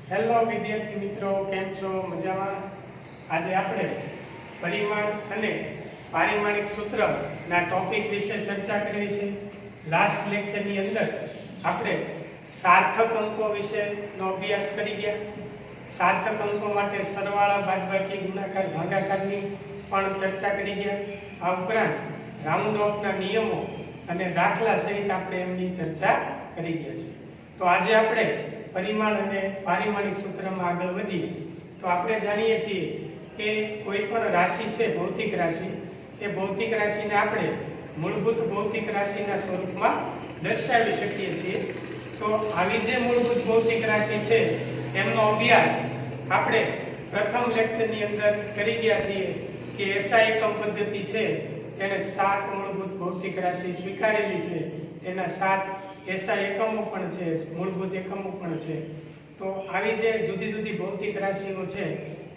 Hello વિદ્યાર્થી મિત્રો, કેમ છો? મજામાં? આજે આપણે પરિમાણ અને પારિમાણિક સૂત્રના ટોપિક વિશે ચર્ચા કરવી છે. લાસ્ટ લેક્ચરની અંદર આપણે સાર્થક અંકો વિશેનો અભ્યાસ કરી ગયા. સાર્થક અંકો માટે સરવાળા, બાદબાકી, ગુણાકાર, ભાગાકારની પણ ચર્ચા કરી ગયા. આ ઉપરાંત રાઉન્ડ ઓફના નિયમો અને દાખલા સહિત આપણે એમની ચર્ચા કરી ગયા છે. તો આજે આપણે પરિમાણ અને પારિમાણિક સૂત્રમાં આગળ વધીએ તો આપણે જાણીએ છીએ કે કોઈ પણ રાશિ છે, ભૌતિક રાશિ, એ ભૌતિક રાશિને આપણે મૂળભૂત ભૌતિક રાશિના સ્વરૂપમાં દર્શાવી શકીએ છીએ. તો આવી જે મૂળભૂત ભૌતિક રાશિ છે એમનો અભ્યાસ આપણે પ્રથમ લેક્ચરની અંદર કરી ગયા છીએ કે એસઆઈ એકમ પદ્ધતિ છે તેને 7 મૂળભૂત ભૌતિક રાશિ સ્વીકારેલી છે. તેના 7 એસઆઈ એકમો પણ છે, મૂળભૂત એકમો પણ છે. તો આવી જે જુદી જુદી ભૌતિક રાશિઓ છે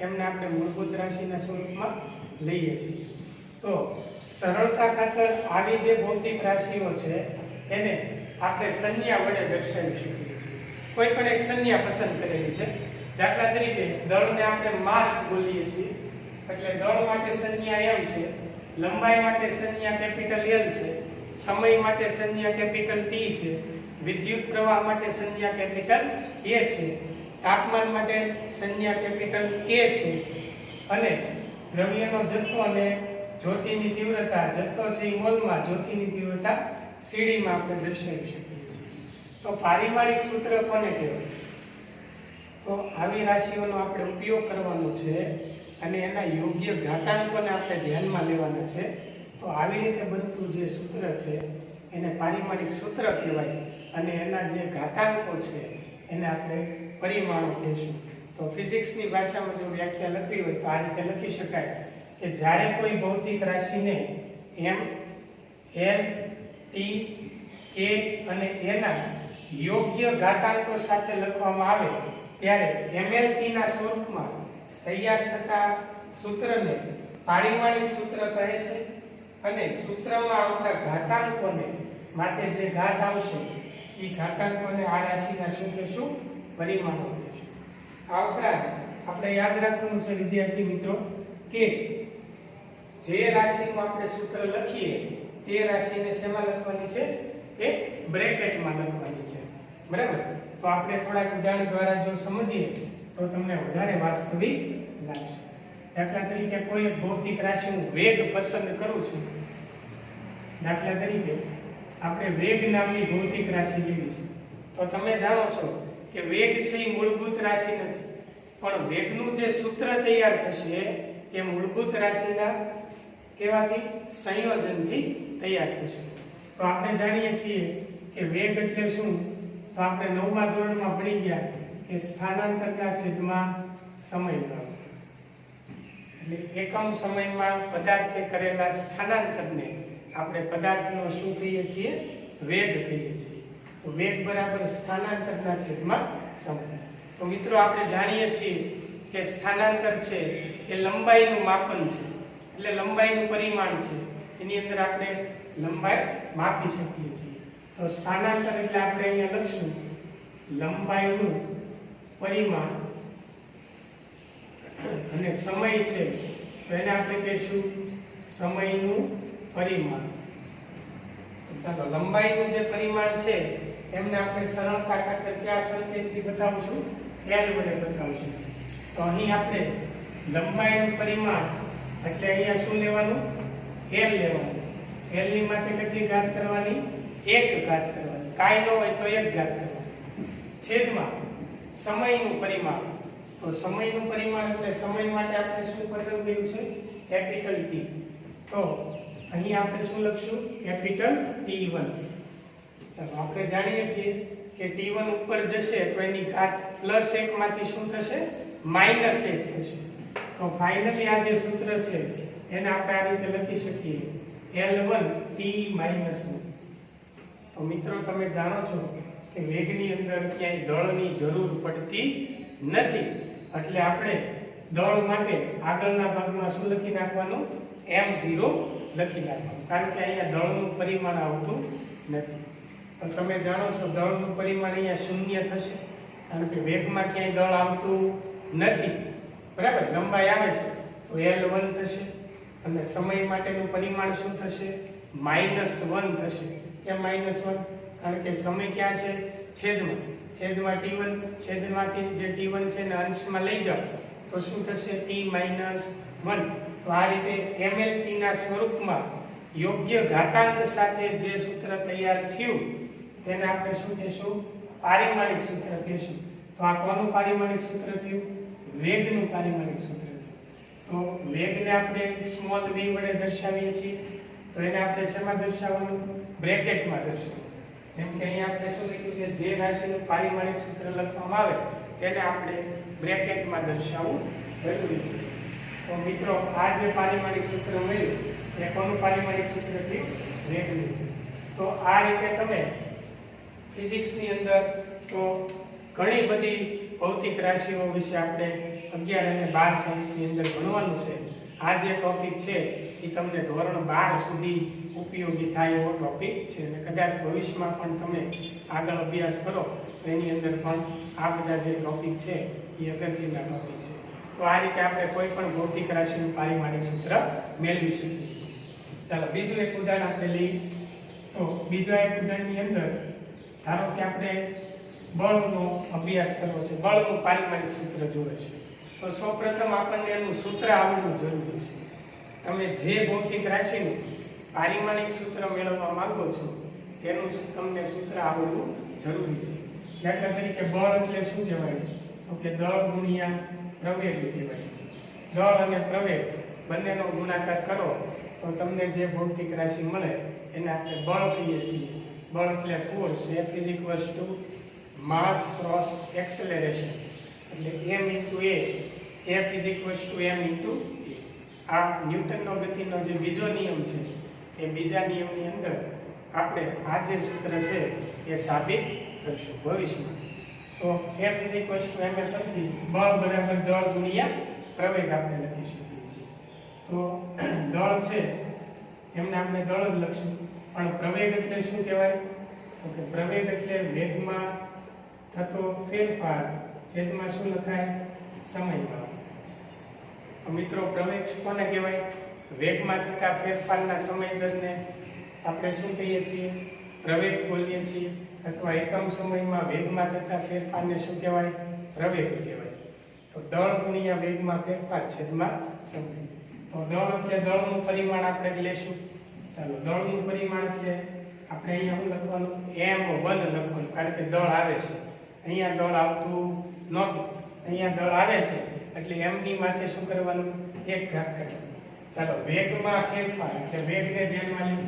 એમને આપણે મૂળભૂત રાશિના સ્વરૂપમાં લઈએ છીએ. તો સરળતા ખાતર આવી જે ભૌતિક રાશિઓ છે એને આપણે સંજ્ઞા વડે દર્શાવી શકીએ છીએ. કોઈ પણ એક સંજ્ઞા પસંદ કરેલી છે. દાખલા તરીકે દળને આપણે માસ બોલીએ છીએ, એટલે દળ માટે સંજ્ઞા m છે, લંબાઈ માટે સંજ્ઞા કેપિટલ L છે, સમય માટે સંજ્ઞા કેપિટલ T છે, વિદ્યુત પ્રવાહ માટે સંજ્ઞા કેપિટલ A છે, તાપમાન માટે સંજ્ઞા કેપિટલ K છે, અને દ્રવ્યનો જથ્થો અને જ્યોતિની તીવ્રતા, જથ્થો છે મોલમાં, જ્યોતિની તીવ્રતા સીડીમાં આપણે દર્શાવી શકીએ છીએ. તો પારિમાણિક સૂત્ર કોને કહેવાય? તો આવી રાશિઓનો આપણે ઉપયોગ કરવાનો છે અને એના યોગ્ય ઘાતાંકોને આપણે ધ્યાનમાં લેવાના છે. તો આવી રીતે બનતું જે સૂત્ર છે એને પારિમાણિક સૂત્ર કહેવાય અને એના જે ઘાતાંકો છે એને આપણે પરિમાણો કહીશું. તો ફિઝિક્સની ભાષામાં જો વ્યાખ્યા લખવી હોય તો આ રીતે લખી શકાય કે જ્યારે કોઈ ભૌતિક રાશિને m, n, t, k અને એના યોગ્ય ઘાતાંકો સાથે લખવામાં આવે ત્યારે mlt ના સ્વરૂપમાં તૈયાર થતા સૂત્રને પારિમાણિક સૂત્ર કહે છે. અને સૂત્રમાં આવતા ઘાતાંકોને માટે જે ઘાત આવશે એ ઘાતાંકોને આ રાશિના શું કહેશું? પરિમાણો કહેશું. આ ઉપરાંત આપણે યાદ રાખવાનું છે વિદ્યાર્થી મિત્રો કે જે રાશિનું આપણે સૂત્ર લખીએ તે રાશિને શેમાં લખવાની છે? એ બ્રેકેટમાં લખવાની છે. બરાબર? તો આપણે થોડા ઉદાહરણ દ્વારા જો સમજીએ તો તમને વધારે વાસ્તવિક લાગશે. દાખલા તરીકે કોઈ એક ભૌતિક રાશિનું વેગ પસંદ કરું છું. દાખલા તરીકે આપણે વેગ નામની ભૌતિક રાશિ લીધી છે. તો તમે જાણો છો કે વેગ છે એ મૂળભૂત રાશિ નથી, પણ વેગનું જે સૂત્ર તૈયાર થશે એ મૂળભૂત રાશિના કહેવાથી સંયોજનથી તૈયાર થશે. તો આપણે જાણીએ છીએ કે વેગ એટલે શું? તો આપણે 9મા ધોરણમાં ભણી ગયા કે સ્થાનાંતરના છેદમાં સમયગાળો. એટલે એકમ સમયમાં પદાર્થે કરેલા સ્થાનાંતરને આપણે પદાર્થનો શું કહીએ છીએ? વેગ કહીએ છીએ. તો વેગ બરાબર સ્થાનાંતરના છેદમાં સમય. તો મિત્રો આપણે જાણીએ છીએ કે સ્થાનાંતર છે એ લંબાઈનું માપન છે, એટલે લંબાઈનું પરિમાણ છે. એની અંદર આપણે લંબાઈ માપી શકીએ છીએ. તો સ્થાનાંતર એટલે આપણે અહીંયા લખશું લંબાઈનું પરિમાણ અને સમય છે તો એને આપણે કહીશું સમયનું પરિમાણ. તો ચાલો લંબાઈનું જે પરિમાણ છે એમને આપણે સરળતા ખાતર કયા સંકેતથી બતાવશું? L વડે બતાવશું. તો અહીં આપણે લંબાઈનું પરિમાણ એટલે અહીંયા શું લેવાનું? L લેવાનું. L ની માટે કેટલી ઘાત કરવાની? 1 ઘાત કરવાની. કાંઈ ન હોય તો 1 ઘાત કરવાની. છેદમાં સમયનું પરિમાણ. તો સમયનું પરિમાણ એટલે સમય માટે આપણે શું પસંદ કર્યું છે? Capital T. તો અહીં આપણે શું લખશું? Capital T1. ચાલો આપણે જાણીએ છીએ કે T1 ઉપર જશે તો એની ઘાત +1 માંથી શું થશે? -1 થશે. તો ફાઇનલી આ જે સૂત્ર છે એને આપણે આ રીતે લખી શકીએ L1 T -1. તો મિત્રો તમે જાણો છો કે વેગની અંદર ક્યાંય દળની જરૂર પડતી નથી, એટલે આપણે દળ માટે આગળના ભાગમાં શું લખી નાખવાનું? m0 લખી નાખવાનું, કારણ કે અહીંયા દળનું પરિમાણ આવતું નથી. પણ તમે જાણો છો દળનું પરિમાણ અહીંયા 0 થશે, કારણ કે વેગમાં ક્યાંય દળ આવતું નથી, બરાબર, લંબાઈ આવે છે તો L1 થશે અને સમય માટેનું પરિમાણ શું થશે? -1 થશે. કેમ -1? કારણ કે સમય ક્યાં છે? છેદમાં t1, છેદમાંથી જે t1 છે ને અંશમાં લઈ જાઓ તો શું થશે? t-1. તો આ રીતે mlt ના સ્વરૂપમાં યોગ્ય ઘાતાંક સાથે જે સૂત્ર તૈયાર થયું તેને આપણે શું કહીશું? પારિમાણિક સૂત્ર કહીશું. તો આ કોનું પારિમાણિક સૂત્ર થયું? વેગનું પારિમાણિક સૂત્ર થયું. તો વેગને આપણે સ્મોલ v વડે દર્શાવીએ છીએ. તો એને આપણે શેમાં દર્શાવવાનું? બ્રેકેટમાં દર્શાવવાનું. જેમ કે અહીંયા આપણે શું લખ્યું છે? જે રાશિનું પારિમાણિક સૂત્ર લખવામાં આવે તેને આપણે બ્રેકેટમાં દર્શાવવું જરૂરી છે. તો મિત્રો આ જે પારિમાણિક સૂત્ર મળ્યું એ કોનું પારિમાણિક સૂત્ર થયું? વેગનું. તો આ રીતે તમે ફિઝિક્સની અંદર તો ઘણી બધી ભૌતિક રાશિઓ વિશે આપણે 11 અને 12 સાયન્સની અંદર ભણવાનું છે. આ જે ટોપિક છે એ તમને ધોરણ 12 સુધી ઉપયોગી થાય એવો ટોપિક છે અને કદાચ ભવિષ્યમાં પણ તમે આગળ અભ્યાસ કરો તો એની અંદર પણ આ બધા જે ટોપિક છે એ અગત્યના ટોપિક છે. તો આ રીતે આપણે કોઈ પણ ભૌતિક રાશિનું પારિમાણિક સૂત્ર મેળવી શકીએ. ચાલો બીજું એક ઉદાહરણ આપણે લઈએ. તો બીજા એક ઉદાહરણની અંદર ધારો કે આપણે બળનો અભ્યાસ કરવો છે, બળનું પારિમાણિક સૂત્ર જોવે છે. તો સૌપ્રથમ આપણને એનું સૂત્ર આવડવું જરૂરી છે. તમે જે ભૌતિક રાશિનું પારિમાણિક સૂત્ર મેળવવા માંગો છો તેનું તમને સૂત્ર આવડવું જરૂરી છે. દાખલા તરીકે બળ એટલે શું કહેવાય? તો કે દળ ગુણ્યા પ્રવેગ કહેવાય. દળ અને પ્રવેગ બંનેનો ગુણાકાર કરો તો તમને જે ભૌતિક રાશિ મળે એને આપણે બળ કહીએ છીએ. બળ એટલે ફોર્સ. F = માસ ક્રોસ એક્સેલરેશન. એટલે m * a. F = m * a. આ ન્યૂટનનો ગતિનો જે બીજો નિયમ છે એ બીજા નિયમની અંદર આપણે આ જે સૂત્ર છે એ સાબિત કરશું ભવિષ્યમાં. તો F = m પરથી બળ બરાબર દળ ગુણ્યા પ્રવેગ આપણે લખી શકીએ છીએ. તો દળ છે એમને આપણે દળ જ લખશું, પણ પ્રવેગ એટલે શું કહેવાય? તો કે પ્રવેગ એટલે વેગમાં થતો ફેરફાર છેદમાં શું લખાય? સમયગાળો. મિત્રો પ્રવેગ કોને કહેવાય? વેગમાં થતા ફેરફારના સમય દરને આપણે શું કહીએ છીએ? પ્રવેગ બોલીએ છીએ. અથવા એકમ સમયમાં વેગમાં થતા ફેરફારને શું કહેવાય? પ્રવેગ કહેવાય. તો દળ ગુણ્યા વેગમાં ફેરફાર છેદમાં સમય. તો દળ એટલે દળનું પરિમાણ આપણે લેશું. ચાલો દળનું પરિમાણ એટલે આપણે અહીંયા શું લખવાનું? m1 લખવાનું, કારણ કે દળ આવે છે. અહીંયા દળ આવતું નહોતું, અહીંયા દળ આવે છે એટલે m ની માટે શું કરવાનું? 1 ઘાત કરવાનું. ચાલો વેગમાં ફેરફાર એટલે વેગને ધ્યાનમાં લઈએ.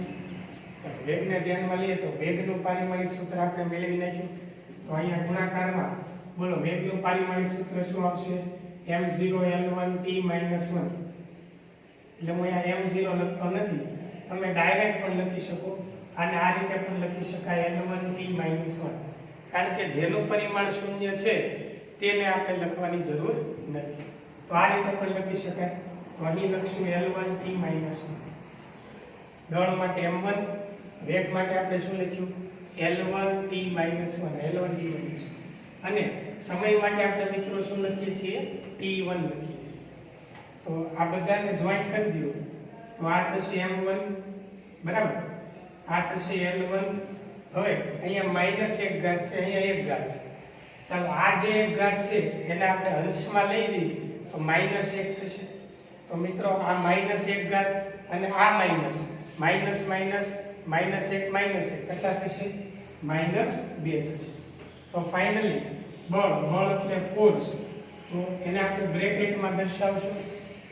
ચાલો વેગને ધ્યાનમાં લઈએ તો વેગનું પારિમાણિક સૂત્ર આપણે મેળવી નાખ્યું. તો અહીંયા ગુણાકારમાં બોલો વેગનું પારિમાણિક સૂત્ર શું આવશે? m0l1t - 1. એટલે હું અહીંયા m0 લખતો નથી, તમે ડાયરેક્ટ પણ લખી શકો અને આ રીતે પણ લખી શકાય l1t - 1. કારણ કે જેનું પરિમાણ શૂન્ય છે તેને આપણે લખવાની જરૂર નથી. તો આ રીતે પણ લખી શકાય. તો અહીં લખશું l1t - 1. દળ માટે m1, વેગ માટે આપણે શું લખ્યું? l1t - 1. અને સમય માટે આપણે મિત્રો શું લખીએ છીએ? t1 લખીએ છીએ. તો આ બધાને જોઈન્ટ કરી દો તો આ થશે m1, બરાબર, આ થશે l1. હવે અહીંયા -1 ઘાત છે, અહીંયા 1 ઘાત છે. ચાલો આ જે 1 ઘાત છે એને આપણે અંશમાં લઈ જઈએ તો -1 થશે. તો મિત્રો આ -1 ઘાત અને આ માઈનસ કેટલા થશે? -2 થશે. તો ફાઇનલી બળ એટલે ફોર્સ, તો એને આપણે બ્રેકેટમાં દર્શાવશું.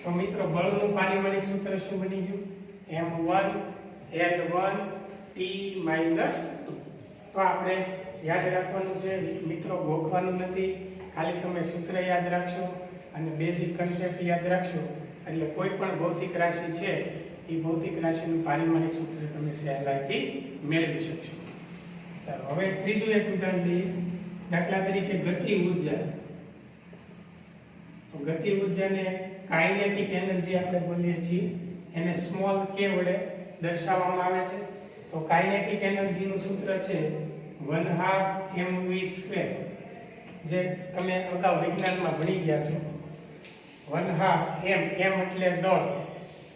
તો મિત્રો બળનું પારિમાણિક સૂત્ર શું બની ગયું? m1 l1 t - 2. તો આપણે યાદ રાખવાનું છે મિત્રો, ગોખવાનું નથી. ખાલી તમે સૂત્ર યાદ રાખશો અને બેઝિક કન્સેપ્ટ યાદ રાખશો એટલે કોઈ પણ ભૌતિક રાશિ છે એ ભૌતિક રાશિનું પારિમાણિક સૂત્ર તમે સહેલાઈથી મેળવી શકશો. ચાલો હવે ત્રીજું એક ઉદાહરણ લઈએ. દાખલા તરીકે ગતિ ઉર્જા. તો ગતિ ઉર્જાને કાઇનેટિક એનર્જી આપણે બોલીએ છીએ, એને સ્મોલ k વડે દર્શાવવામાં આવે છે. તો કાઇનેટિક એનર્જીનું સૂત્ર છે 1/2 mv². જે તમે અગાઉ વિજ્ઞાનમાં ભણી ગયા છો. 1/2 m, m એટલે દળ,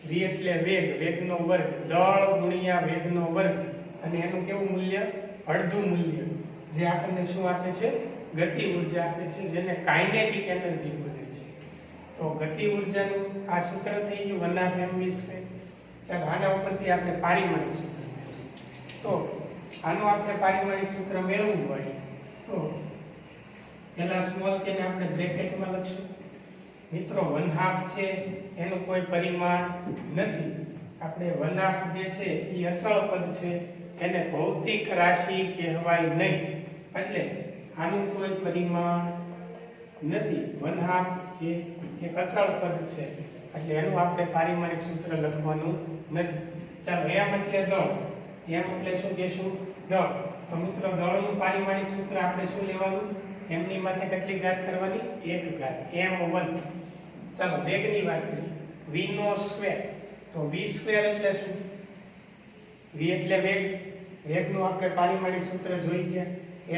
v એટલે વેગ, વેગનો વર્ગ, દળ ગુણ્યા વેગનો વર્ગ, અને એનું કેવું મૂલ્ય? અડધું મૂલ્ય, જે આપણને શું આપે છે? ગતિ ઉર્જા આપે છે, જેને કાઇનેટિક એનર્જી બોલે છે. તો ગતિ ઉર્જાનું આ સૂત્ર થઈ ગયું 1/2 m². ચાલો આના ઉપરથી આપણે પારિમાણિક સૂત્ર મેળવીએ. તો આનું આપણે પારિમાણિક સૂત્ર મેળવવું હોય તો પહેલા સ્મોલ k ને આપણે બ્રેકેટમાં લખશું. મિત્રો 1/2 છે એનું કોઈ પરિમાણ નથી. આપણે 1/2 જે છે એ અચળ પદ છે, એને ભૌતિક રાશિ કહેવાય નહીં, એટલે આનું કોઈ પરિમાણ નથી. 1/2 એ એક અચળ પદ છે, એટલે એનું આપણે પારિમાણિક સૂત્ર લખવાનું નથી. ચાલો m એટલે દળ, m એટલે શું કહેશું? દળ. તો મિત્રો દળનું પારિમાણિક સૂત્ર આપણે શું લેવાનું? m ની માથે કેટલી ઘાત કરવાની? 1 ઘાત, m1. ચાલો વેગની વાત કરીએ, v નો સ્ક્વેર. તો v² એટલે શું? v એટલે વેગ, વેગનું આપણે પારિમાણિક સૂત્ર જોઈ ગયા,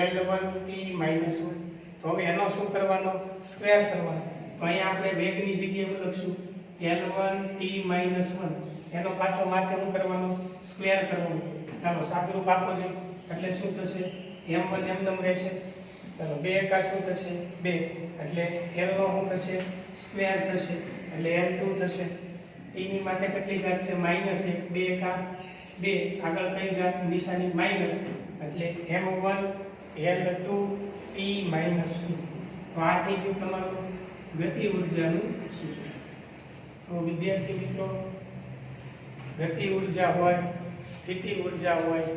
L1t-1. તો હવે એનો શું કરવાનો? સ્ક્વેર કરવાનો. તો અહીંયા આપણે વેગની જગ્યાએ લખશું L1t-1, એનો પાછો માથે શું કરવાનો? સ્ક્વેર કરવાનો. ચાલો સાદુરૂપ આપો જોઈએ, એટલે શું થશે? m1 એમનેમ રહેશે. ચાલો 2 એકા શું થશે? 2, એટલે l નો શું થશે? સ્ક્વેર થશે, એટલે l2 થશે. t ની માથે કેટલી ઘાત છે? -1. 2 એકા 2, આગળ કઈ ઘાત? નિશાની માઈનસ, એટલે m1 l2 t-2. તો આ થઈ ગયું તમારું ગતિ ઉર્જાનું સૂત્ર. તો વિદ્યાર્થી મિત્રો, ગતિ ઉર્જા હોય, સ્થિતિ ઉર્જા હોય,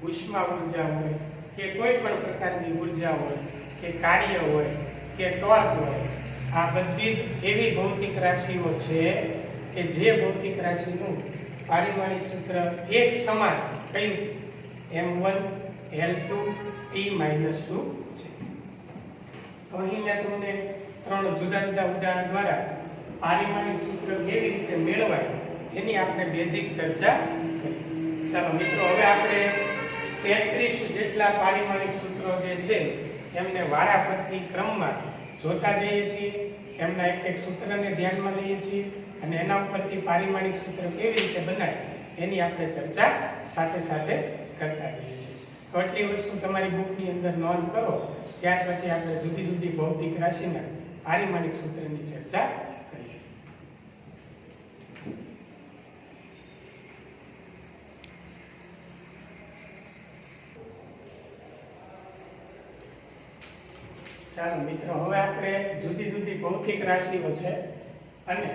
ઉષ્મા ઉર્જા હોય, કે કોઈ પણ પ્રકારની ઉર્જા હોય, કે કાર્ય હોય, કે ટોર્ક હોય, આ બધી જ એવી ભૌતિક રાશિઓ છે કે જે ભૌતિક રાશિનું પારિમાણિક સૂત્ર એક સમાન કયું? m1 l2 t-2 છે. તો અહીં મેં તમને 3 જુદા જુદા ઉદાહરણ દ્વારા પારિમાણિક સૂત્ર કેવી રીતે મેળવાય એની આપણે બેઝિક ચર્ચા કરી. ચાલો મિત્રો, હવે આપણે 33 જેટલા પારિમાણિક સૂત્રો જે છે એમને વારાફરતી ક્રમમાં જોતા જઈએ છીએ, એમના એક એક સૂત્રને ધ્યાનમાં લઈએ છીએ, અને એના ઉપરથી પારિમાણિક સૂત્ર કેવી રીતે બનાય એની આપણે ચર્ચા સાથે સાથે કરતા જઈએ છીએ. તો આટલી વસ્તુ તમારી બુકની અંદર નોંધ કરો, ત્યાર પછી આપણે જુદી જુદી ભૌતિક રાશિના પારિમાણિક સૂત્રની ચર્ચા કરીએ. ચાલો મિત્રો, હવે આપણે જુદી જુદી ભૌતિક રાશિઓ છે અને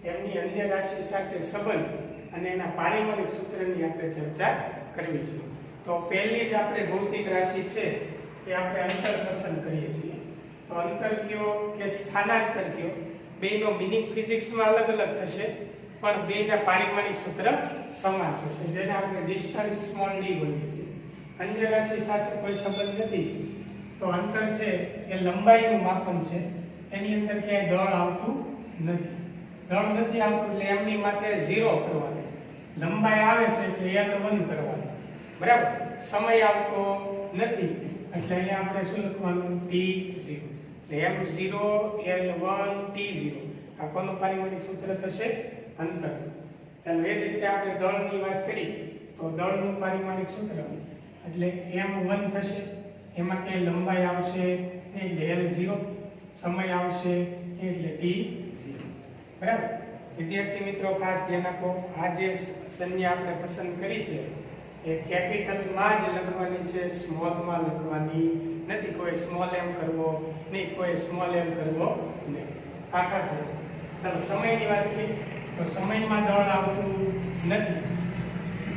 એમની અન્ય રાશિ સાથે સંબંધ અને એના પારિમાણિક સૂત્રની આપણે ચર્ચા કરવી છે. તો પહેલી જ આપણે ભૌતિક રાશિ છે એ આપણે અંતર પસંદ કરીએ છીએ. તો અંતર કયો કે સ્થાનાંતર કયો, બેનો મિનિંગ ફિઝિક્સમાં અલગ અલગ થશે, પણ બેના પારિમાણિક સૂત્ર સમાન થશે, જેને આપણે ડિસ્ટન્સ સ્મોલ d બોલીએ છીએ. અન્ય રાશિ સાથે કોઈ સંબંધ નથી, તો અંતર છે એ લંબાઈનું માપન છે, એની અંદર ક્યાંય દળ આવતું નથી. દળ નથી આવતું એટલે એમની માથે 0 કરવાનું, લંબાઈ આવે છે એટલે L1 કરવાનું, બરાબર. સમય આવતો નથી એટલે અહીંયા આપણે શું લખવાનું? t0. એટલે m0 l1 t0 આ કોનું પારિમાણિક સૂત્ર થશે? અંતર. ચાલો એ જ રીતે આપણે દળની વાત કરી તો દળનું પારિમાણિક સૂત્ર એટલે m1 થશે, એમાં કે લંબાઈ આવશે એટલે l0, સમય આવશે એટલે t0, બરાબર. વિદ્યાર્થી મિત્રો ખાસ ધ્યાન આપો, આ જે સંજ્ઞા આપણે પસંદ કરી છે એ કેપિટલમાં જ લખવાની છે, સ્મોલમાં લખવાની નથી. કોઈ સ્મોલ m કરવો નહીં, કોઈ સ્મોલ m કરવો નહીં. આ ખાસ. ચાલો સમયની વાત કરીએ તો સમયમાં દળ આવતું નથી,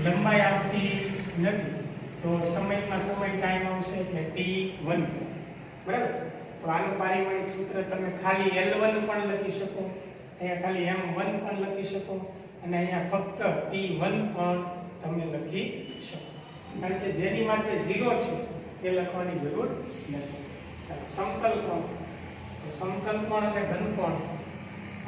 લંબાઈ આવતી નથી, તો સમયમાં સમય ટાઈમ આવશે એટલે t1, બરાબર. તો આનું પારિમાણિક સૂત્ર તમે ખાલી l1 પણ લખી શકો, અહીંયા ખાલી m1 પણ લખી શકો, અને અહીંયા ફક્ત t1 પણ તમે લખી શકો, કારણ કે જેની માથે 0 છે એ લખવાની જરૂર નથી. ચાલો સમતલ કોણ. તો સમતલ કોણ અને ઘનકોણ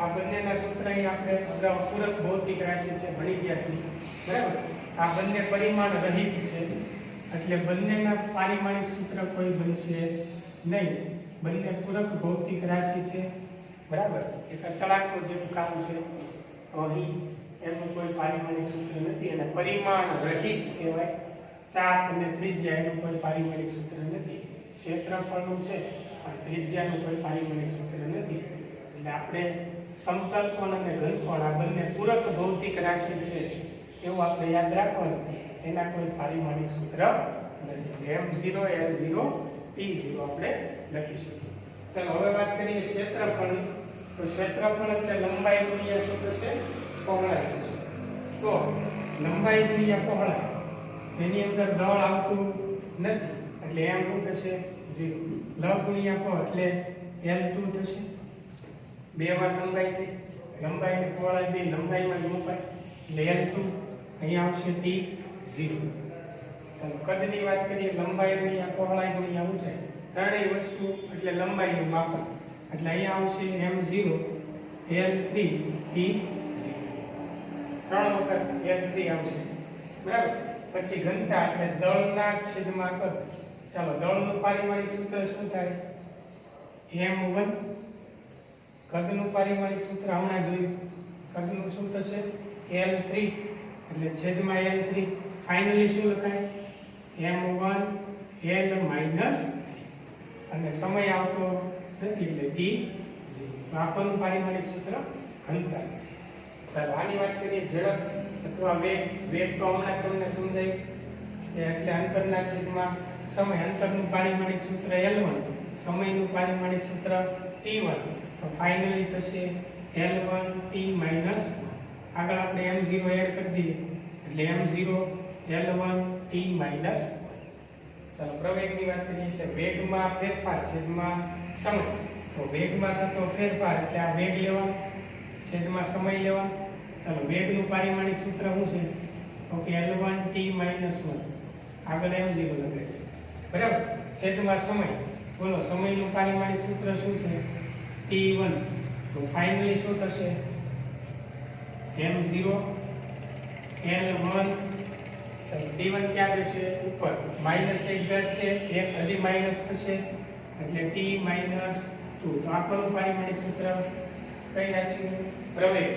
આ બંનેના સૂત્ર અહીં આપણે અગાઉ પૂરક ભૌતિક રાશિ છે ભણી ગયા છીએ, બરાબર. આ બંને પરિમાણ રહિત છે એટલે બંનેના પારિમાણિક સૂત્ર કોઈ બનશે નહીં. બંને પૂરક ભૌતિક રાશિ છે, બરાબર, એક અચળાંકો જેવું કામ છે. તો અહીં એનું કોઈ પારિમાણિક સૂત્ર નથી અને પરિમાણ રહિત કહેવાય. ચાપ અને ત્રિજ્યા એનું કોઈ પારિમાણિક સૂત્ર નથી. ક્ષેત્રફળનું છે પણ ત્રિજ્યાનું કોઈ પારિમાણિક સૂત્ર નથી. એટલે આપણે સમતલ કોણ અને ઘનકોણ આ બંને પૂરક ભૌતિક રાશિ છે એવું આપણે યાદ રાખવાનું. એના કોઈ પારિમાણિક સૂત્ર નથી. m0 l0 p0 આપણે લખી શકીએ. ચાલો હવે વાત કરીએ ક્ષેત્રફળની. તો ક્ષેત્રફળ એટલે લંબાઈ ગુણ્યા શું થશે? પહોળાઈ થશે. તો લંબાઈ ગુણ્યા પહોળાઈ એની અંદર દળ આવતું નથી એટલે m શું થશે? 0. લ ગુણ્યા પ એટલે l2 થશે. બે વાર લંબાઈ થઈ. લંબાઈ અને પહોળાઈ બે લંબાઈમાં જ મુકાય એટલે l2 અહીંયા આવશે t0. ચાલો કદની વાત કરીએ. લંબાઈ ગુણ્યા પહોળાઈ ગુણ્યા ઊંચાઈ ત્રણેય વસ્તુ એટલે લંબાઈનું માપન એટલે અહીંયા આવશે m0 l3 t0. ત્રણ વખત l3 આવશે, બરાબર. પછી ઘનતા એટલે દળના છેદમાં કદ. ચાલો દળનું પારિમાણિક સૂત્ર શું થાય? m1. કદનું પારિમાણિક સૂત્ર હમણાં જોયું. કદનું શું થશે? l3 એટલે છેદમાં l3. ફાઇનલી શું લખાય? m1 l માઈનસ અને સમય આવતો નથી એટલે t0. આપણું પારિમાણિક સૂત્ર ઘનતા. ચાલો આની વાત કરીએ ઝડપ અથવા વેગ. વેગ તો હમણાં તમને સમજાય એટલે અંતરના છેદમાં સમય. અંતરનું પારિમાણિક સૂત્ર l1, સમયનું પારિમાણિક સૂત્ર t1. તો ફાઇનલી થશે l1 t માઈનસ. આગળ આપણે m0 એડ કરી દઈએ એટલે m0 l1 t માઈનસ. ચાલો પ્રવેગની વાત કરીએ એટલે વેગમાં ફેરફાર છેદમાં સમય. તો વેગમાં થતો ફેરફાર એટલે આ વેગ લેવાનો છેદમાં સમય લેવાનો. ચાલો વેગનું પારિમાણિક સૂત્ર શું છે? તો કે l1 t માઈનસ 1. આગળ m0 લગાવીએ, બરાબર. છેદમાં સમય. બોલો સમયનું પારિમાણિક સૂત્ર શું છે? t1. તો ફાઇનલી શું થશે? m0 l1. ચાલો t1 ક્યાં જશે? ઉપર. માઈનસ 1 ઘાત છે, એક હજી માઈનસ થશે એટલે t માઈનસ 2. તો આપણું પારિમાણિક સૂત્ર કઈ રાશિનું? પ્રવેગ.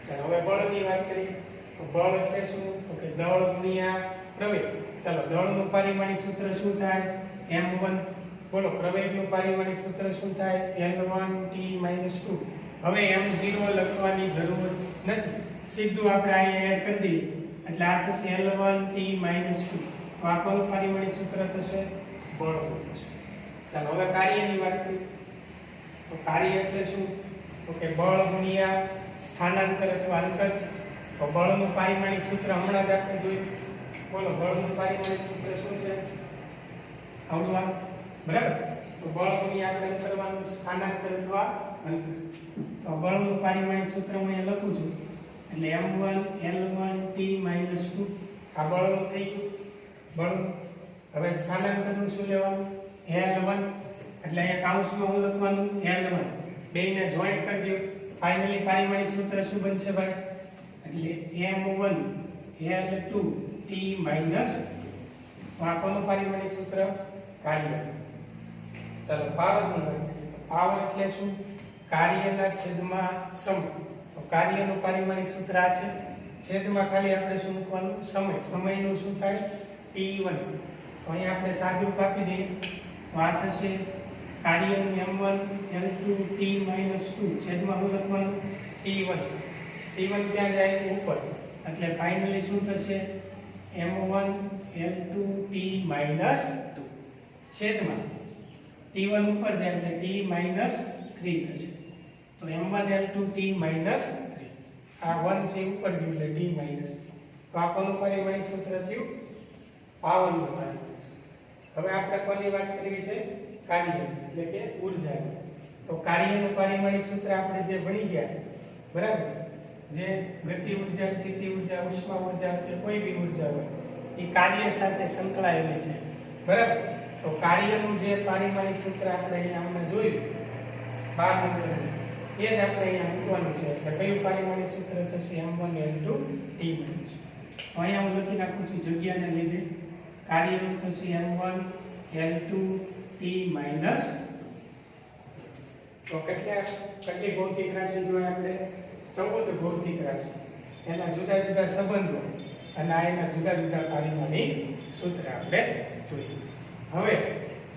ચાલો હવે બળની વાત કરીએ. તો બળ એટલે શું? તો કે દળ ગુણ્યા પ્રવેગ. ચાલો દળનું પારિમાણિક સૂત્ર શું થાય? m1. બોલો પ્રવેગનું પારિમાણિક સૂત્ર શું થાય? l1 t minus 2. હવે m0 લખવાની જરૂર નથી, સીધું આપણે અહીંયા એડ કરી દઈએ એટલે આ થશે l1 t માઈનસ 2. તો આપણું પારિમાણિક સૂત્ર થશે બળનું થશે. ચાલો હવે કાર્યની વાત કરીએ. તો કાર્ય એટલે શું? તો કે બળ ગુણ્યા સ્થાનાંતર અથવા અંતર. તો બળનું પારિમાણિક સૂત્ર હમણાં જ આપણે જોયું. બોલો બળનું પારિમાણિક સૂત્ર શું છે? આવડું, બરાબર. તો બળ ગુણ્યા આપણે કરવાનું સ્થાનાંતર અથવા અંતર. તો બળનું પારિમાણિક સૂત્ર હું અહીંયા લખું છું એટલે m1 l1 t માઈનસ 2. આ બળનું થઈ ગયું. બળ. હવે સ્થાનાંતરનું શું લેવાનું? l1 એટલે અહીંયા કૌંસમાં હું લખવાનું l1. બેયને જોઈન્ટ કરી દઉં. ફાઇનલી પારિમાણિક સૂત્ર શું બનશે ભાઈ? એટલે m1 l2 t માઈનસ. તો આપણું પારિમાણિક સૂત્ર કાર્ય. ચાલો પાવરની વાત કરીએ. તો પાવર એટલે શું? કાર્યના છેદમાં સમય. તો કાર્યનું પારિમાણિક સૂત્ર આ છે. છેદમાં ખાલી આપણે શું મૂકવાનું? સમય. સમયનું શું થાય? t1. તો અહીંયા આપણે સાદું કાપી દઈએ તો આ થશે કાર્યનું m1 l2 t માઈનસ 2 છેદમાં શું લખવાનું? t1. t1 ક્યાં જાય? ઉપર. એટલે ફાઇનલી શું થશે? m1 l2 t માઈનસ 2 છેદમાં t1 ઉપર જાય એટલે t માઈનસ 3 થશે. તો m1 l2 t માઈનસ 3. આ 1 છે ઉપર ગયું એટલે t માઈનસ 3. તો આપણું પારિમાણિક સૂત્ર થયું પાવરનું પારિમાણિક સૂત્ર. હવે આપણે કોની વાત કરવી છે? કાર્ય એટલે કે ઊર્જા. તો કાર્યનું પારિમાણિક સૂત્ર આપણે જે ભણી ગયા, બરાબર. જે ગતિ ઊર્જા, સ્થિતિ ઊર્જા, ઉષ્મા ઊર્જા કે કોઈ બી ઊર્જા હોય એ કાર્ય સાથે સંકળાયેલી છે, બરાબર. તો કાર્યનું જે પારિમાણિક સૂત્ર આપણે અહીંયા હમણાં જોયું 12 નંબર એ જ આપણે અહીંયા મૂકવાનું છે. એટલે કયું પારિમાણિક સૂત્ર થશે? m1 l2 t minus. અહીંયા હું લખી નાખું છું જગ્યાને લીધે. કાર્યનું થશે m1 l2 t માઈનસ. તો કેટલી ભૌતિક રાશિ જોઈએ આપણે? 14 ભૌતિક રાશિ, એના જુદા જુદા સંબંધો અને એના જુદા જુદા પારિમાણિક સૂત્ર આપણે જોઈએ. હવે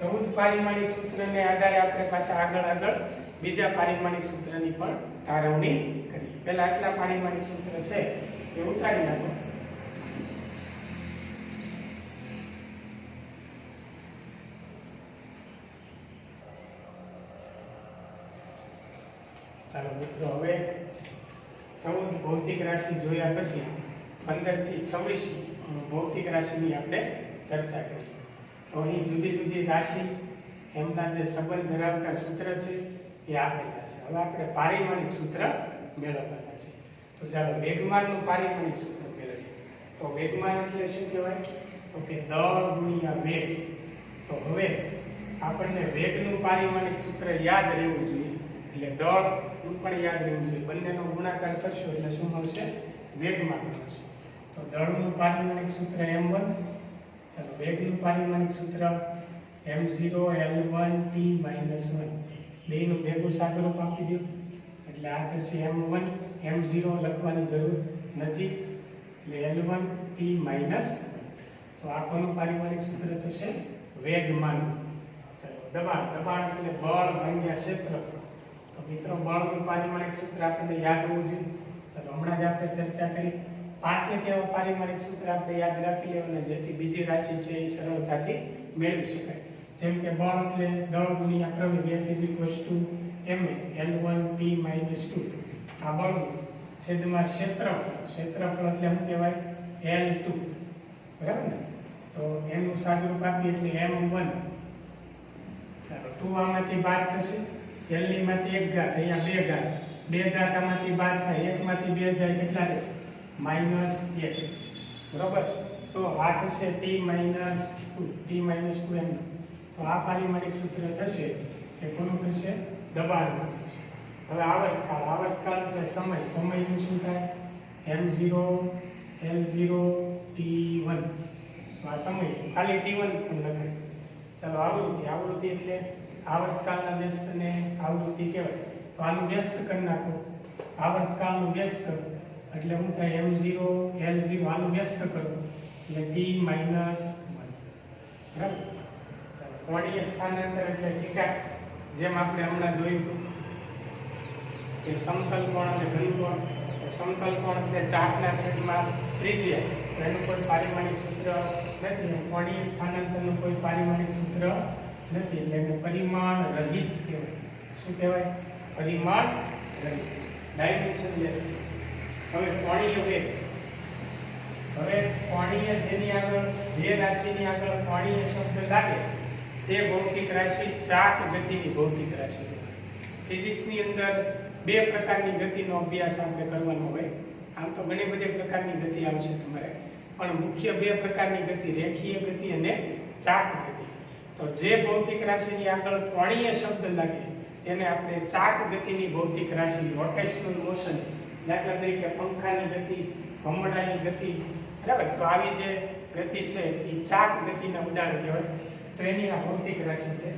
14 પારિમાણિક સૂત્રને આધારે આપણે પાછા આગળ બીજા પારિમાણિક સૂત્રની પણ તારવણી કરી. પહેલા આટલા પારિમાણિક સૂત્ર છે એ ઉતારી નાખો. ચાલો મિત્રો, હવે 14 ભૌતિક રાશિ જોયા પછી 15 થી 26 ભૌતિક રાશિની આપણે ચર્ચા કરી. તો અહીં જુદી જુદી રાશિ એમના જે સંબંધ ધરાવતા સૂત્ર છે એ આપેલા છે. હવે આપણે પારિમાણિક સૂત્ર મેળવવાના છે. તો ચાલો વેગમાનનું પારિમાણિક સૂત્ર મેળવીએ. તો વેગમાન એટલે શું કહેવાય? તો કે દળ ગુણ્યા વેગ. તો હવે આપણને વેગનું પારિમાણિક સૂત્ર યાદ રહેવું જોઈએ, એટલે દળનું પણ યાદ રહેવું જોઈએ. બંનેનો ગુણાકાર કરશો એટલે શું મળશે? વેગમાન મળશે. તો દળનું પારિમાણિક સૂત્ર m1, ચાલો વેગનું પારિમાણિક સૂત્ર m0 l1 t - 1. બેનું ભેગું સાદુરૂપ આપી દો એટલે આ થશે m1 m0 લખવાની જરૂર નથી, એટલે l1 t - 1. તો આ કોનું પારિમાણિક સૂત્ર થશે? વેગમાન. ચાલો દબાણ એટલે બળ ભાગ્યા ક્ષેત્રફળ. તો મિત્રો, બળનું પારિમાણિક સૂત્ર આપણને યાદ હોવું જોઈએ. ચાલો હમણાં જ આપણે ચર્ચા કરી. 5 એવા પારિમાણિક સૂત્ર આપણે યાદ રાખી લેવાના, જેથી બીજી રાશિ છે એ સરળતાથી મેળવી શકાય. જેમ કે બળ એટલે દળ ગુણ્યા પ્રવેગ F = ma L1 t - 2. આ બળ છેદમાં ક્ષેત્રફળ એટલે શું કહેવાય? L2. બરાબર ને? તો એનું સાદુરૂપ આપીએ એટલે m1. ચાલો 2 આમાંથી બાદ થશે, L ની માંથી 1 ઘાત, અહીંયા 2 ઘાત, 2 ઘાત આમાંથી બાદ થાય, 1 માંથી 2 જાય કેટલા રહે? -1. બરોબર? તો આ થશે t - 2 m. તો આ પારિમાણિક સૂત્ર થશે એ કોનું થશે? દબાણનું થશે. હવે આવર્તકાળ એટલે સમયનું શું થાય? m0 l0 t1. તો આ સમય ખાલી t1 પણ લખાય. ચાલો આવૃત્તિ એટલે આવર્તકાળના વ્યસ્તને આવૃત્તિ કહેવાય. તો આનું વ્યસ્ત કરી નાખો. આવર્તકાળનું વ્યસ્ત એટલે શું થાય? m0 l0 આનું વ્યસ્ત કરો એટલે t - 1. બરાબર? ચાલો કોણીય સ્થાનાંતર એટલે થીટા. જેમ આપણે હમણાં જોયું હતું કે સમતલ કોણ અને ઘનકોણ. સમતલ કોણ એટલે ચાપના છેદમાં ત્રિજ્યા. એનું કોઈ પારિમાણિક સૂત્ર નથી. કોણીય સ્થાનાંતરનું કોઈ પારિમાણિક સૂત્ર નથી, એટલે એને પરિમાણ રહિત કહેવાય. શું કહેવાય? પરિમાણ રહિત, ડાયમેન્શનલેસ. હવે કોણીય વેગ. હવે કોણીય જેની આગળ, જે રાશિની આગળ કોણીય શબ્દ લાગે તે ભૌતિક રાશિ ચાક ગતિની ભૌતિક રાશિ. ફિઝિક્સની અંદર 2 પ્રકારની ગતિનો અભ્યાસ આપણે કરવાનો હોય. આમ તો ઘણી બધી પ્રકારની ગતિ આવશે તમારે, પણ મુખ્ય 2 પ્રકારની ગતિ, રેખીય ગતિ અને ચાક ગતિ. તો જે ભૌતિક રાશિની આગળ કોણીય શબ્દ લાગે તેને આપણે ચાક ગતિની ભૌતિક રાશિ, રોટેશનલ મોશન. દાખલા તરીકે પંખાની ગતિ, ભમરડાની ગતિ. બરાબર? તો આવી જે ગતિ છે એ ચાક ગતિના ઉદાહરણ કહેવાય. તો એની આ ભૌતિક રાશિ છે.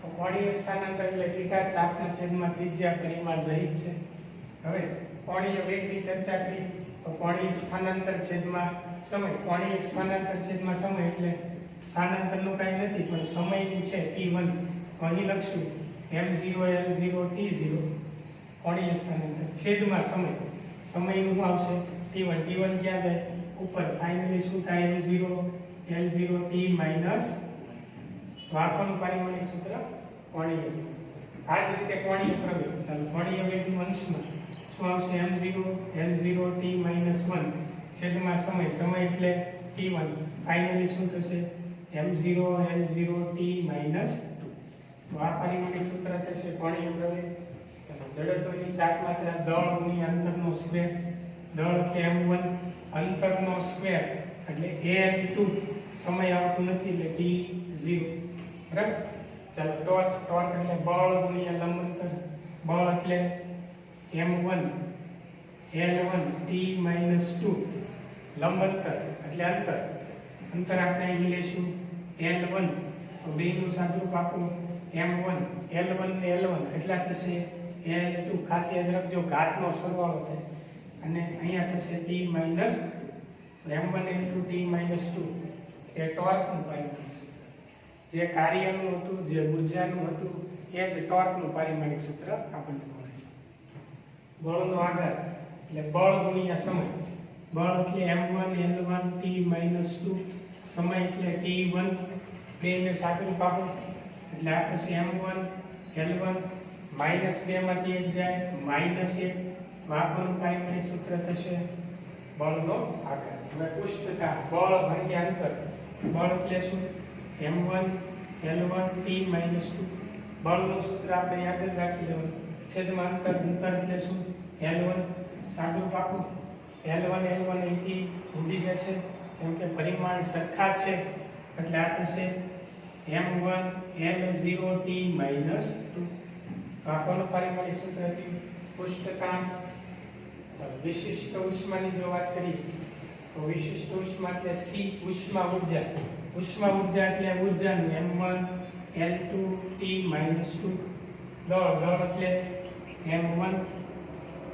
તો કોણીય સ્થાનાંતર એટલે થીટા, ચાપના છેદમાં ત્રિજ્યા, પરિમાણ રહિત છે. હવે કોણીય વેગની ચર્ચા કરી. તો કોણીય સ્થાનાંતર છેદમાં સમય. કોણીય સ્થાનાંતર છેદમાં સમય એટલે સ્થાનાંતરનું કાંઈ નથી પણ સમયનું છે t1. અહીં લખશું m0 l0 t0. કોણીય સ્થાનાંતર છેદમાં સમયનું શું આવશે? t1. t1 ક્યાં જાય? ઉપર. ફાઇનલી શું થાય? m0 l0 t - 1. તો આ કોનું પારિમાણિક સૂત્ર? કોણીય વેગ. આ જ રીતે કોણીય પ્રવેગ. ચાલો કોણીય વેગનું અંશમાં શું આવશે? m0 l0 t - 1 છેદમાં સમય એટલે t1. ફાઇનલી શું થશે? m0 l0 t - 2. તો આ પારિમાણિક સૂત્ર થશે કોણીય પ્રવેગ. ચાલો જડત્વની ચાક માત્રા દળ ગુણ્યા અંતરનો સ્ક્વેર. દળ એટલે m1, અંતરનો સ્ક્વેર એટલે l2. સમય આવતું નથી એટલે t0. બરાબર? ચાલો ટોર્ક એટલે બળ ગુણ્યા લંબ અંતર. બળ એટલે m1 l1 t - 2. લંબ અંતર એટલે અંતર આપણે અહીં લેશું l1. તો બેનું સાદુરૂપ આપો m1 l1 ને l1 કેટલા થશે l2 ખાસ યાદ રાખજો ઘાતનો સરવાળો થાય અને અહીંયા થશે t માઈનસ m1 * t - 2 એ ટોર્કનું પારિમાણિક સૂત્ર જે કાર્યનું હતું જે ઊર્જાનું હતું એ જ ટોર્કનું પારિમાણિક સૂત્ર આપણને મળે છે બળનો આઘાત એટલે બળ ગુણ્યા સમય બળ એટલે m1 l1 t - 2 સમય એટલે t1 બેને સાદુરૂપ આપો એટલે આ થશે m1 l1 -2 માંથી 1 જાય -1 વાહકનું પારિમાણિક સૂત્ર થશે બળનો આઘાત હવે પુષ્ટતા બળ ભાગ્યા અંતર બળ એટલે શું m1 l1 t - 2 બળનું સૂત્ર આપણે યાદ જ રાખી લેવાનું છેદમાં અંતર એટલે શું l1 સાદુરૂપ આપો l1 અહીંથી ઉડી જશે કેમ કે પરિમાણ સરખા છે એટલે આ થશે m1 l0 t - 2 તો આ કોનું પારિમાણિક સૂત્ર હતું પુષ્ટતાંક ચાલો વિશિષ્ટ ઉષ્માની જો વાત કરીએ તો વિશિષ્ટ ઉષ્મા એટલે c ઉષ્મા ઊર્જા એટલે ઊર્જાનું m1 l2 t - 2 દળ એટલે m1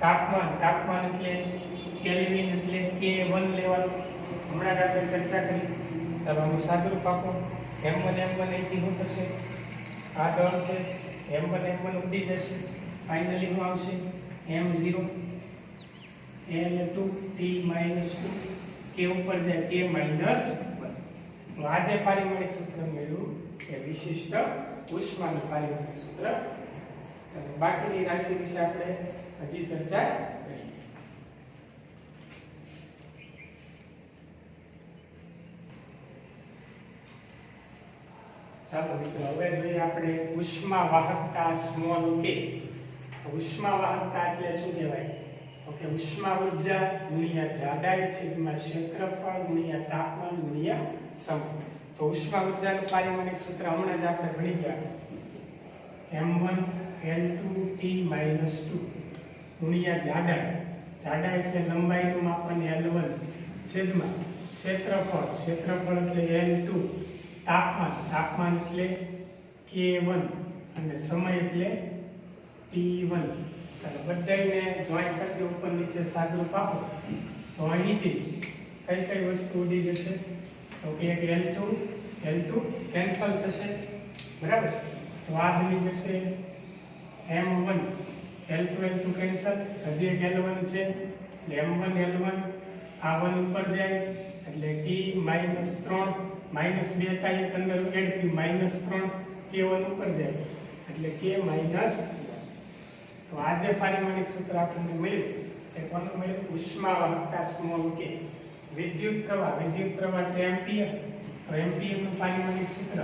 તાપમાન એટલે કેલ્વિન એટલે k1 લેવાનું હમણાં જ આપણે ચર્ચા કરી ચાલો આનું સાદુરૂપ આપો m1 અહીંથી શું થશે આ દળ છે m1 ઉડી જશે ફાઇનલી શું આવશે m0 l2 t - 2 k ઉપર જાય k - 1 તો આ જે પારિમાણિક સૂત્ર મળ્યું એ વિશિષ્ટ ઉષ્માનું પારિમાણિક સૂત્ર ચાલો બાકીની રાશિ વિશે આપણે હજી ચર્ચા કરીએ ચાલો મિત્રો હવે જોઈએ આપણે ઉષ્મા વાહકતા સ્મોલ k ઉષ્મા વાહકતા એટલે શું કહેવાય તો કે ઉષ્મા ઊર્જા ગુણ્યા જાડાઈ છેદમાં ક્ષેત્રફળ ગુણ્યા તાપમાન ગુણ્યા સમય તો ઉષ્મા ઊર્જાનું પારિમાણિક સૂત્ર હમણાં જ આપણે ભણી ગયા m1 l2 t - 2 ગુણ્યા જાડાઈ એટલે લંબાઈનું માપન l1 છેદમાં ક્ષેત્રફળ એટલે l2 તાપમાન એટલે k1 અને સમય એટલે t1 ચાલો બધાને જોઈન્ટ કરી દો ઉપર નીચે સાદુરૂપ આપો તો અહીંથી કઈ વસ્તુ ઉડી જશે તો કે એક l2 કેન્સલ થશે બરાબર તો આ બની જશે m1 l2 કેન્સલ હજી એક l1 છે એટલે m1 l1 આ 1 ઉપર જાય એટલે t - 3 -2 થાય અંદર એડ થયું -3 k1 ઉપર જાય એટલે k - તો આ જે પારિમાણિક સૂત્ર આપણને મળ્યું એ કોનું મળ્યું ઉષ્મા વાહકતા સ્મોલ k વિદ્યુત પ્રવાહ એટલે એમ્પિયર તો એમ્પિયરનું પારિમાણિક સૂત્ર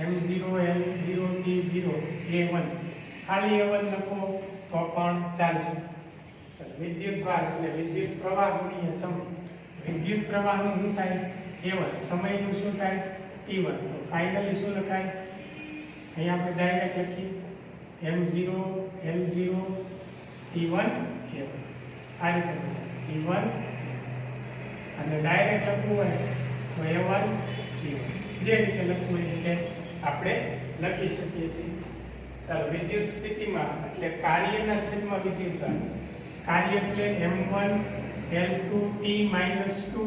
m0 l0 t0 a1 ખાલી a1 લખો તો પણ ચાલશે ચાલો વિદ્યુત ભાર એટલે વિદ્યુત પ્રવાહ ગુણ્યા સમય વિદ્યુત પ્રવાહનું શું થાય a1 સમયનું શું થાય t1 તો ફાઇનલી શું લખાય અહીંયા આપણે ડાયરેક્ટ લખીએ m0 l0 t1 a1 આ રીતે t1 અને ડાયરેક્ટ લખવું હોય તો a1 t1 જે રીતે લખવું હોય તે આપણે લખી શકીએ છીએ ચાલો વિદ્યુત સ્થિતિમાં એટલે કાર્યના છેદમાં વિદ્યુતભાર કાર્ય એટલે m1 l2 t - 2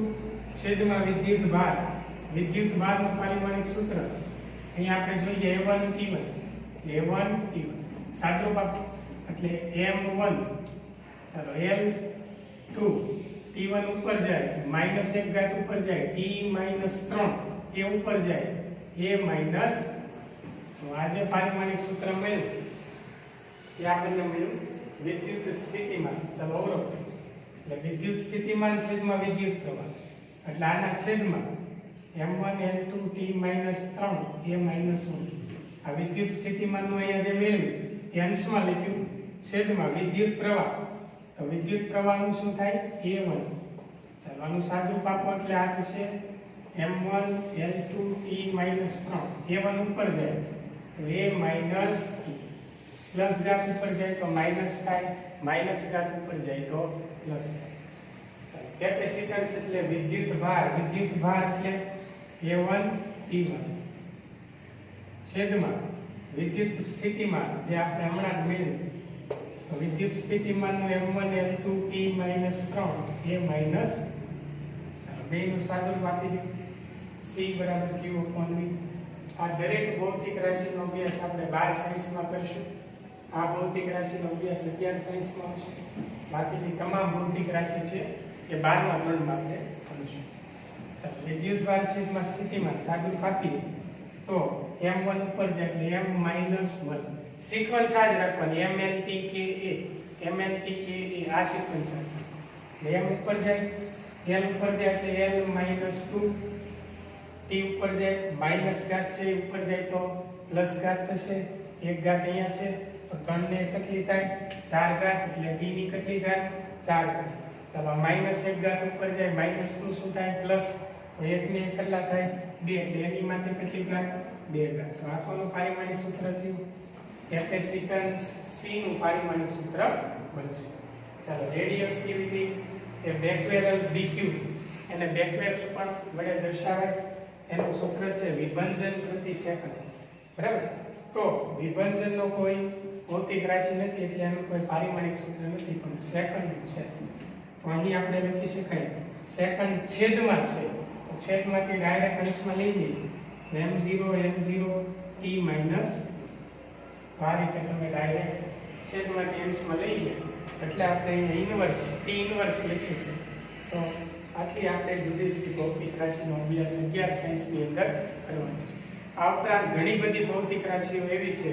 છેદમાં વિદ્યુતભારનું પારિમાણિક સૂત્ર અહીંયા આપણે જોઈએ a1 t1 સાદુરૂપ આપો એટલે m1 ચાલો l2 t1 ઉપર જાય -1 ઘાત ઉપર જાય t - 3 એ ઉપર જાય a તો આ જે પારિમાણિક સૂત્ર મળ્યું એ આપણને મળ્યું વિદ્યુત સ્થિતિમાન ચાલો અવરોધ એટલે વિદ્યુત સ્થિતિમાન છેદમાં વિદ્યુત પ્રવાહ એટલે આના છેદમાં m1 l2 t - 3 a - 1 આ વિદ્યુત સ્થિતિમાનનું અહીંયા જે મેળવ્યું એ અંશમાં લખ્યું છેદમાં વિદ્યુત પ્રવાહ તો વિદ્યુત પ્રવાહનું શું થાય a1 ચાલો આનું સાદુરૂપ આપો એટલે આ થશે m1 l2 t - 3 a1 ઉપર જાય તો a - પ્લસ ઘાત ઉપર જાય તો માઈનસ થાય માઈનસ ઘાત ઉપર જાય તો પ્લસ થાય ચાલો કેપેસિટન્સ એટલે વિદ્યુત ભાર એટલે a1 t1 છેદમાં વિદ્યુત સ્થિતિમાન જે આપણે હમણાં જ મેળવ્યું, તો વિદ્યુત સ્થિતિમાનનું m1 l2 t - 3 a minus, ચાલો બેનું સાદુરૂપ આપી દઉં, c બરાબર q upon v. આ દરેક ભૌતિક રાશિનો અભ્યાસ આપણે 12 સાયન્સમાં કરશું. આ ભૌતિક રાશિનો અભ્યાસ 11 સાયન્સમાં હશે. બાકીની તમામ ભૌતિક રાશિ છે એ 12મા ધોરણમાં આપણે કરીશું. ચાલો વિદ્યુતભાર છેદમાં સ્થિતિમાન સાદુરૂપ આપીએ તો m1 ઉપર જાય એટલે m - 1. સિક્વન્સ આ જ રાખવાની mltke આ સિક્વન્સ એટલે m ઉપર જાય, l ઉપર જાય એટલે l - 2, t ઉપર જાય માઈનસ ઘાત છે, ઉપર જાય તો પ્લસ ઘાત થશે, એક ઘાત અહીંયા છે તો 3 ને કેટલી થાય 4 ઘાત, એટલે t ની કેટલી ઘાત 4 ઘાત. ચાલો માઈનસ 1 ઘાત ઉપર જાય, માઈનસ નું શું થાય પ્લસ, તો 1 ને કેટલા થાય 2, એટલે એની માટે કેટલી ઘાત 2 ઘાત. તો આ કોનું પારિમાણિક સૂત્ર થયું? કેપેસિટન્સ C નું પારિમાણિક સૂત્ર બનશે. ચાલો રેડિયોએક્ટિવિટી એ બેકવેરલ BQ, એને બેકવેરલ પણ વડે દર્શાવાય. એનું સૂત્ર છે વિભંજન પ્રતિ સેકન્ડ. બરાબર, તો વિભંજનનો કોઈ ભૌતિક રાશિ નથી એટલે એનું કોઈ પારિમાણિક સૂત્ર નથી, પણ સેકન્ડ છે. તો અહીં આપણે લખી શકાય સેકન્ડ છેદમાં છે, તો છેદમાંથી ડાયરેક્ટ અંશમાં લઈ જઈએ m0 n0 t માઈનસ, તો આ રીતે તમે ડાયરેક્ટ છેદમાંથી અંશમાં લઈ ગયા એટલે આપણે અહીંયા ઇન્વર્સ t ઇન્વર્સ લખ્યું છે. તો આટલી આપણે જુદી જુદી ભૌતિક રાશિનો અભ્યાસ 11 સાયન્સની અંદર કરવાનો છે. આ ઉપરાંત ઘણી બધી ભૌતિક રાશિઓ એવી છે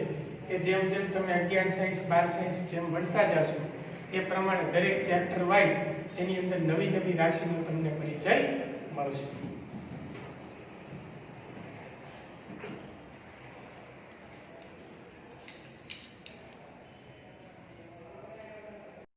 કે જેમ જેમ તમે 11 સાયન્સ 12 સાયન્સ જેમ ભણતા જશો એ પ્રમાણે દરેક ચેપ્ટર વાઇઝ એની અંદર નવી નવી રાશિનો તમને પરિચય મળશે.